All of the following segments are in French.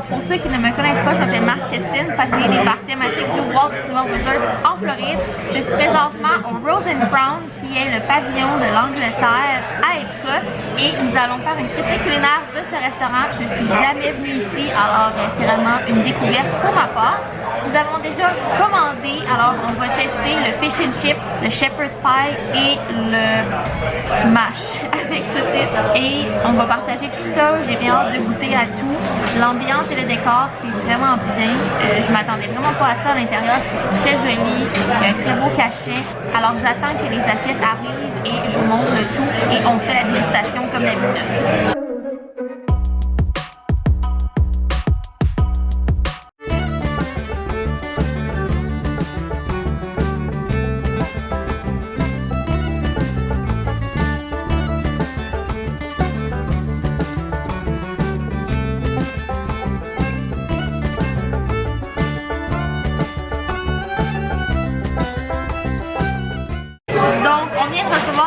Alors pour ceux qui ne me connaissent pas, je m'appelle Marc-Christine, passionnée des parcs thématiques du Walt Disney World Resort en Floride. Je suis présentement au Rose and Crown, qui est le pavillon de l'Angleterre à Epcot, et nous allons faire une critique culinaire de ce restaurant. Je suis jamais venue ici, alors c'est vraiment une découverte pour ma part. Nous avons déjà commandé, alors on va tester le fish and chip, le shepherd's pie et le mash avec saucisse, et on va partager tout ça. J'ai bien hâte de goûter à tout. L'ambiance et le décor, c'est vraiment bien. Je m'attendais vraiment pas à ça à l'intérieur, c'est très joli, un très beau cachet. Alors j'attends que les assiettes arrivent et je vous montre le tout et on fait la dégustation comme d'habitude.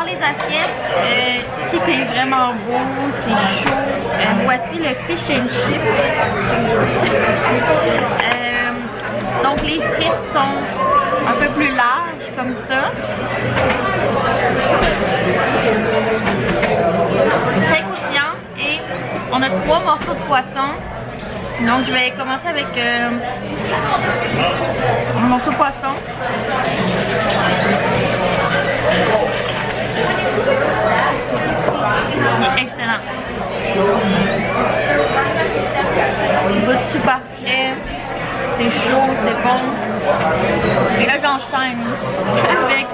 Les assiettes, tout est vraiment beau, c'est chaud. Voici le fish and chip. Donc les frites sont un peu plus larges comme ça. Très croustillant, et on a 3 morceaux de poisson. Donc je vais commencer avec un morceau de poisson. Il est excellent. Il goûte super frais. C'est chaud, c'est bon. Et là j'enchaîne avec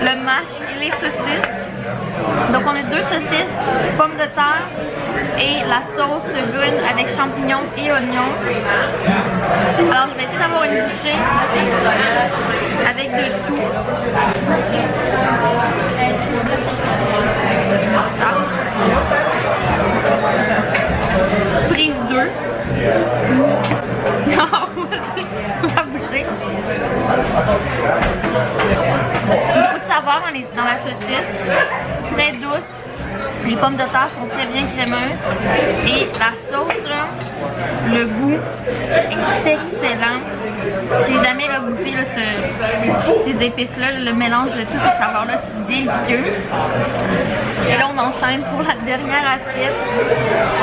le mash et les saucisses. Donc on a 2 saucisses, pommes de terre et la sauce brune avec champignons et oignons. Alors je vais essayer d'avoir une bouchée avec de tout. Ça. Prise 2. La bouchée. Beaucoup de saveur dans la saucisse. Très douce. Les pommes de terre sont très bien crémeuses. Et la sauce, là, le goût est excellent. J'ai jamais goûté là, ces épices-là, le mélange de toutes ces saveurs-là, c'est délicieux. Et là, on enchaîne pour la dernière assiette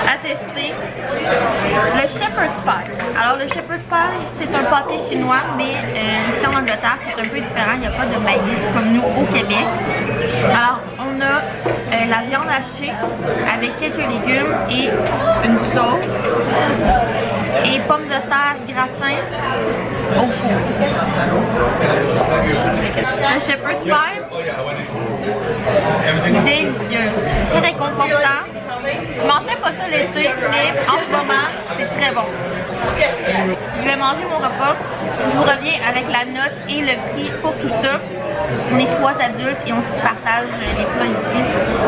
à tester. Le shepherd's pie. Alors, le shepherd's pie, c'est un pâté chinois, mais ici en Angleterre, c'est un peu différent. Il n'y a pas de maïs comme nous au Québec. Alors, on a la viande hachée avec quelques légumes et une sauce. Et pommes de terre gratin au four. Un shepherd's pie, délicieux, très réconfortant. Je ne mangerais pas ça l'été, mais en ce moment, c'est très bon. Je vais manger mon repas. Je vous reviens avec la note et le prix pour tout ça. On est 3 adultes et on se partage les plats ici.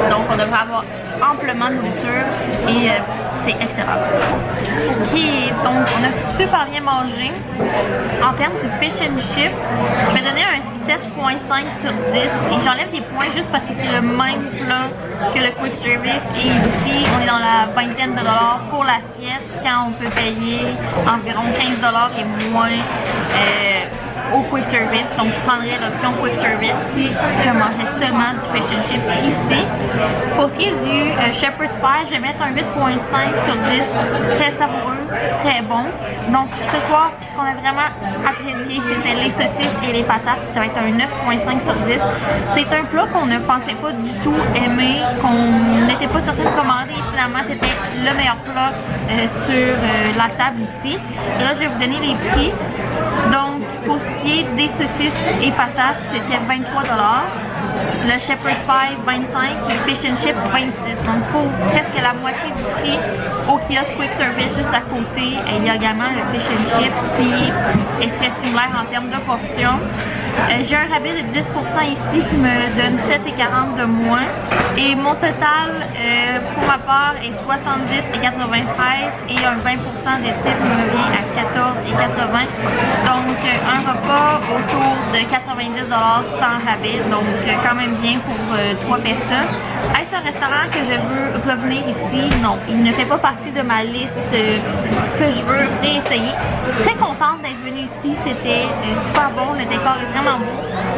Donc on devrait avoir amplement de nourriture et c'est excellent. Ok, donc on a super bien mangé. En termes du fish and chip, je vais donner un 7.5 sur 10 et j'enlève des points juste parce que c'est le même plat que le quick service, et ici on est dans la vingtaine de dollars pour l'assiette quand on peut payer environ 15 $ et moins au quick service. Donc je prendrais l'option quick service si je mangeais seulement du fish and chip ici. Pour ce qui est du shepherd's pie, je vais mettre un 8.5 sur 10, très savoureux, très bon. Donc ce soir, ce qu'on a vraiment apprécié, c'était les saucisses et les patates. Ça va être un 9.5 sur 10. C'est un plat qu'on ne pensait pas du tout aimer, qu'on n'était pas certain de commander, et finalement c'était le meilleur plat sur la table ici. Et là je vais vous donner les prix. Donc pour ce qui est des saucisses et patates, c'était 23 $. Le shepherd's pie 25, le fish and chip 26. Donc pour presque la moitié du prix au kiosque quick service juste à côté, il y a également le fish and chip qui est très similaire en termes de portions. J'ai un rabais de 10% ici qui me donne 7,40 de moins. Et mon total pour ma part est 70,93 et un 20% de type me revient à 14,80. Donc un repas autour de 90$ sans rabais, donc quand même bien pour 3 personnes. Est-ce un restaurant que je veux revenir ici? Non, il ne fait pas partie de ma liste que je veux réessayer. Très contente d'être venue ici, c'était super bon, le décor est vraiment beau.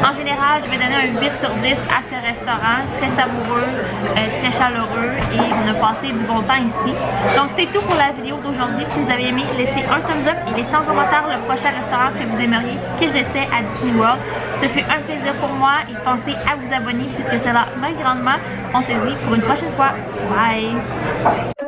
En général, je vais donner un 8 sur 10 à ce restaurant, très savoureux, très chaleureux et on a passé du bon temps ici. Donc c'est tout pour la vidéo d'aujourd'hui. Si vous avez aimé, laissez un thumbs up et laissez en commentaire le prochain restaurant que vous aimeriez que j'essaie à Disney World. Ce fut un plaisir pour moi et pensez à vous abonner puisque cela m'aide grandement. On se dit pour une prochaine fois. Bye!